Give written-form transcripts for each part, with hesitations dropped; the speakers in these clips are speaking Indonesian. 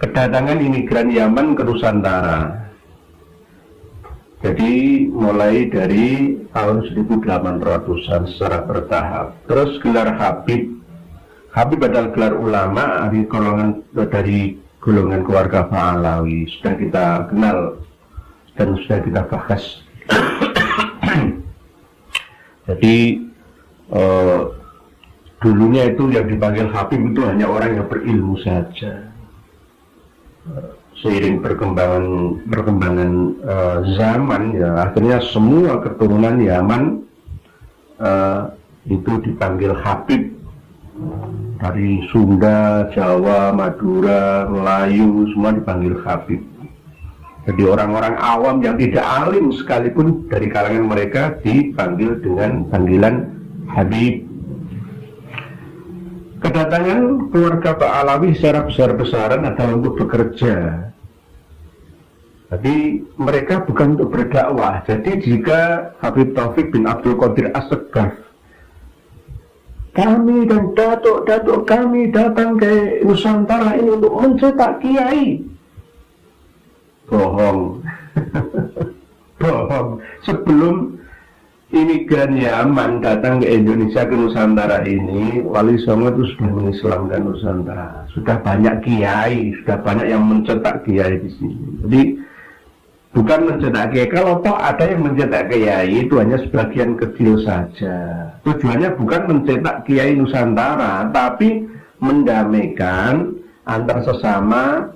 kedatangan imigran Yaman ke Nusantara. Jadi mulai dari tahun 1800-an secara bertahap. Terus gelar Habib adalah gelar ulama dari golongan keluarga Pahlawi. Sudah kita kenal dan sudah kita bahas. Jadi dulunya itu yang dipanggil Habib itu hanya orang yang berilmu saja. Seiring perkembangan zaman, ya akhirnya semua keturunan Yaman itu dipanggil Habib. Dari Sunda, Jawa, Madura, Melayu, semua dipanggil Habib. Jadi orang-orang awam yang tidak alim sekalipun dari kalangan mereka dipanggil dengan panggilan Habib. Kedatangan keluarga Pahlawi secara besar-besaran adalah untuk bekerja. Jadi mereka bukan untuk berdakwah. Jadi jika Habib Taufik bin Abdul Qadir As-Seghaf, kami dan datuk-datuk kami datang ke Nusantara ini untuk mencetak kiai, bohong. Bohong. Sebelum imigran Yaman datang ke Indonesia, ke Nusantara ini, Wali Songo itu sudah mengislamkan Nusantara. Sudah banyak kiai, sudah banyak yang mencetak kiai di sini. Jadi bukan mencetak kiai. Kalau toh ada yang mencetak kiai, itu hanya sebagian kecil saja. Tujuannya bukan mencetak kiai Nusantara, tapi mendamaikan antar sesama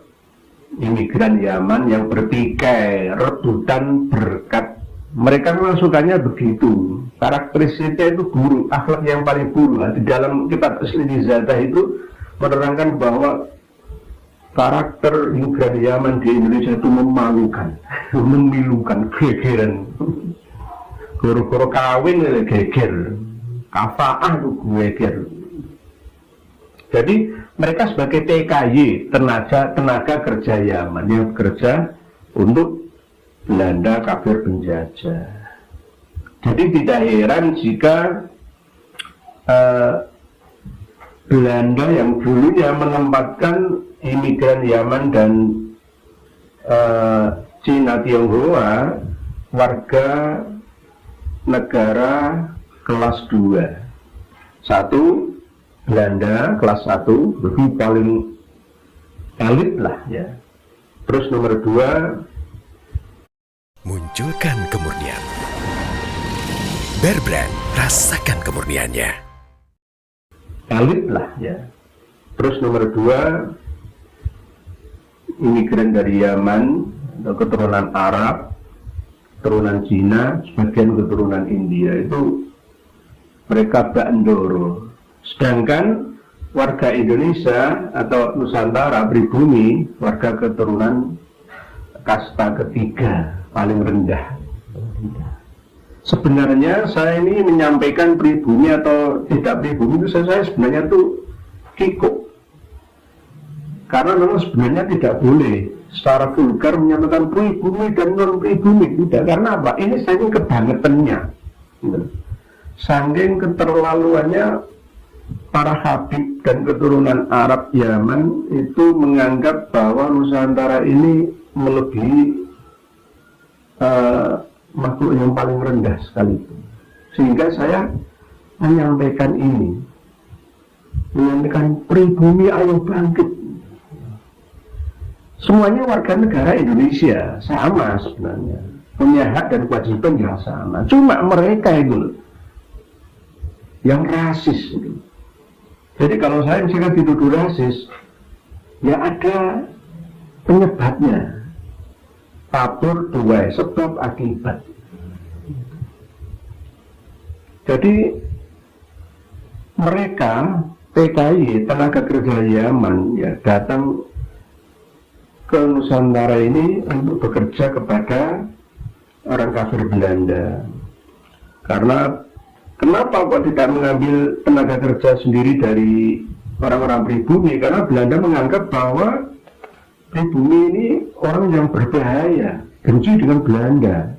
imigran Yaman yang bertikai, rebutan berkat. Mereka memang sukanya begitu. Karakteristiknya itu buruk, akhlak yang paling buruk. Di dalam kitab Asli Zadah itu menerangkan bahwa karakter imigran Yaman di Indonesia itu memalukan, memilukan, gegeran. Goro-goro kawin geger, kafaah itu geger. Jadi mereka sebagai TKY, tenaga kerja Yaman yang bekerja untuk Belanda kafir penjajah. Jadi tidak heran jika Belanda yang dulunya menempatkan imigran Yaman dan Cina Tionghoa warga negara kelas 2. Satu, Belanda kelas 1, lebih paling elit lah ya. Terus nomor 2, munculkan kemurnian. Bear Brand, rasakan kemurniannya. Elit lah ya. Terus nomor 2, imigran dari Yaman atau keturunan Arab, keturunan Cina, sebagian keturunan India, itu mereka Bandoro. Sedangkan warga Indonesia atau Nusantara pribumi, warga keturunan kasta ketiga, paling rendah. Sebenarnya saya ini menyampaikan pribumi atau tidak pribumi itu saya sebenarnya tuh kikuk. Karena memang sebenarnya tidak boleh secara vulgar menyamakan pribumi dan non pribumi, tidak. Karena apa? Ini saking kebangetannya, saking keterlaluannya para Habib dan keturunan Arab Yaman itu menganggap bahwa Nusantara ini melebihi makhluk yang paling rendah sekalipun. Sehingga saya menyampaikan ini, menyampaikan pribumi ayo bangkit. Semuanya warga negara Indonesia sama sebenarnya, punya hak dan kewajiban yang sama. Cuma mereka itu yang rasis itu. Jadi kalau saya misalkan dituduh rasis, ya ada penyebabnya. Tabur dua, sebab akibat. Jadi mereka TKI, tenaga kerja Yaman, ya datang ke Nusantara ini untuk bekerja kepada orang kafir Belanda. Karena kenapa kok tidak mengambil tenaga kerja sendiri dari orang-orang pribumi? Karena Belanda menganggap bahwa pribumi ini orang yang berbahaya, benci dengan Belanda.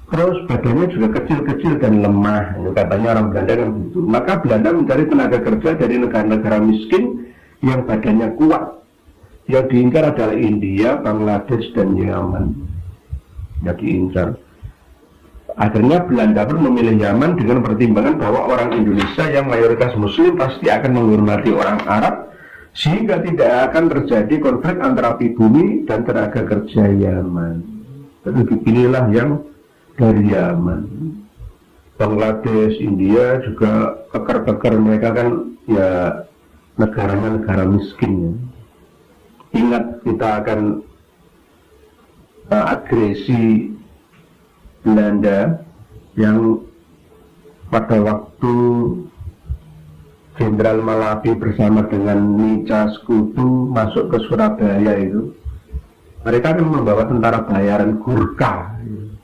Terus badannya juga kecil-kecil dan lemah, katanya orang Belanda kan begitu. Maka Belanda mencari tenaga kerja dari negara-negara miskin yang badannya kuat, Yang diincar adalah India, Bangladesh, dan Yaman. Yang diincar. Akhirnya Belanda pun memilih Yaman dengan pertimbangan bahwa orang Indonesia yang mayoritas Muslim pasti akan menghormati orang Arab, sehingga tidak akan terjadi konflik antara pribumi dan tenaga kerja Yaman. Jadi dipilihlah yang dari Yaman. Bangladesh, India juga peker-peker, mereka kan ya negaranya negara miskin ya. Ingat kita akan agresi Belanda yang pada waktu Jenderal Malabi bersama dengan Nica Sekutu masuk ke Surabaya itu, mereka kan membawa tentara bayaran Gurkha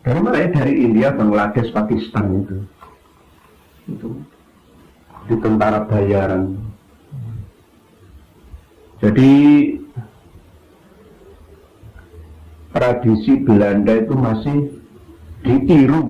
dari mana? Dari India, Bangladesh, Pakistan itu di tentara bayaran. Jadi tradisi Belanda itu masih ditiru